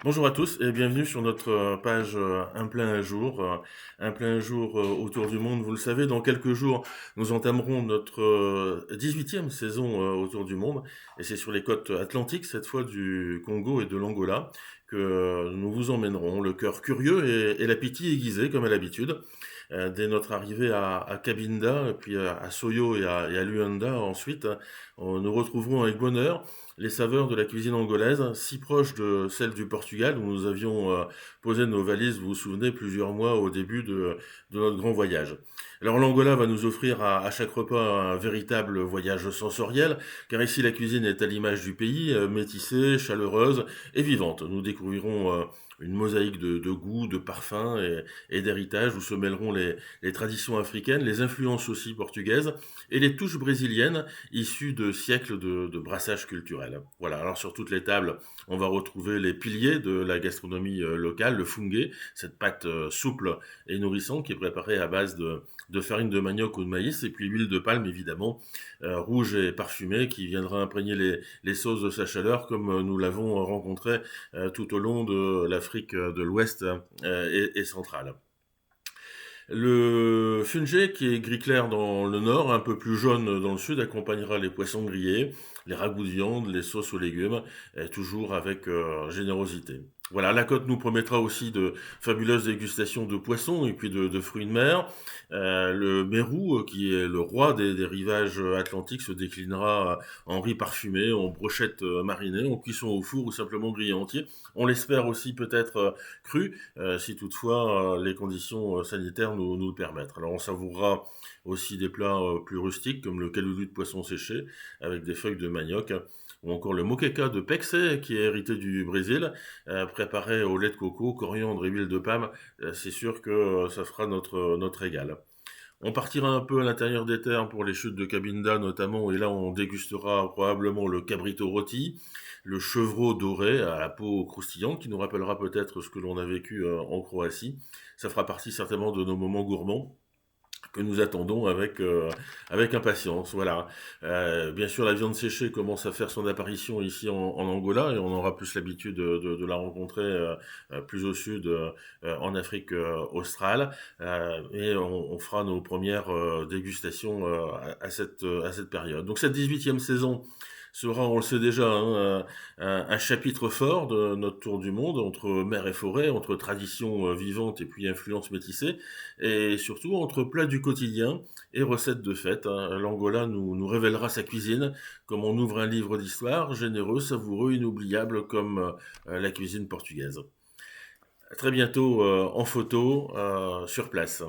Bonjour à tous et bienvenue sur notre page Un plein jour autour du monde. Vous le savez, dans quelques jours, nous entamerons notre 18e saison autour du monde et c'est sur les côtes atlantiques, cette fois du Congo et de l'Angola, que nous vous emmènerons, le cœur curieux et l'appétit aiguisé comme à l'habitude. Dès notre arrivée à Cabinda, puis à Soyo et à Luanda ensuite, nous retrouverons avec bonheur les saveurs de la cuisine angolaise, si proches de celles du Portugal, où nous avions posé nos valises, vous vous souvenez, plusieurs mois au début de notre grand voyage. Alors l'Angola va nous offrir à chaque repas un véritable voyage sensoriel, car ici la cuisine est à l'image du pays, métissée, chaleureuse et vivante. Nous découvrirons une mosaïque de goûts, de parfums et d'héritage, où se mêleront les traditions africaines, les influences aussi portugaises et les touches brésiliennes issus de siècles de brassage culturel. Voilà, alors sur toutes les tables, on va retrouver les piliers de la gastronomie locale, le fungue, cette pâte souple et nourrissante qui est préparée à base de farine de manioc ou de maïs, et puis l'huile de palme évidemment, rouge et parfumée, qui viendra imprégner les sauces de sa chaleur, comme nous l'avons rencontré tout au long de l'Afrique de l'Ouest et centrale. Le funge, qui est gris clair dans le nord, un peu plus jaune dans le sud, accompagnera les poissons grillés, les ragoûts de viande, les sauces aux légumes, toujours avec générosité. Voilà, la côte nous promettra aussi de fabuleuses dégustations de poissons et puis de fruits de mer. Le mérou, qui est le roi des rivages atlantiques, se déclinera en riz parfumé, en brochettes marinées, en cuisson au four ou simplement grillé entier. On l'espère aussi peut-être cru, si toutefois les conditions sanitaires nous le permettent. Alors on savourera aussi des plats plus rustiques comme le calulu de poisson séché avec des feuilles de manioc, ou encore le moqueca de Pexe, qui est hérité du Brésil, préparé au lait de coco, coriandre et huile de palme. C'est sûr que ça fera notre régal. On partira un peu à l'intérieur des terres pour les chutes de Cabinda notamment, et là on dégustera probablement le cabrito rôti, le chevreau doré à la peau croustillante, qui nous rappellera peut-être ce que l'on a vécu en Croatie. Ça fera partie certainement de nos moments gourmands que nous attendons avec impatience. Voilà. Bien sûr, la viande séchée commence à faire son apparition ici en Angola, et on aura plus l'habitude de la rencontrer plus au sud, en Afrique australe. Et on fera nos premières dégustations à cette période. Donc cette 18e saison sera, on le sait déjà, hein, un chapitre fort de notre tour du monde, entre mer et forêt, entre traditions vivantes et puis influences métissées, et surtout entre plats du quotidien et recettes de fête, hein. L'Angola nous révélera sa cuisine comme on ouvre un livre d'histoire, généreux, savoureux, inoubliable comme la cuisine portugaise. À très bientôt en photo sur place.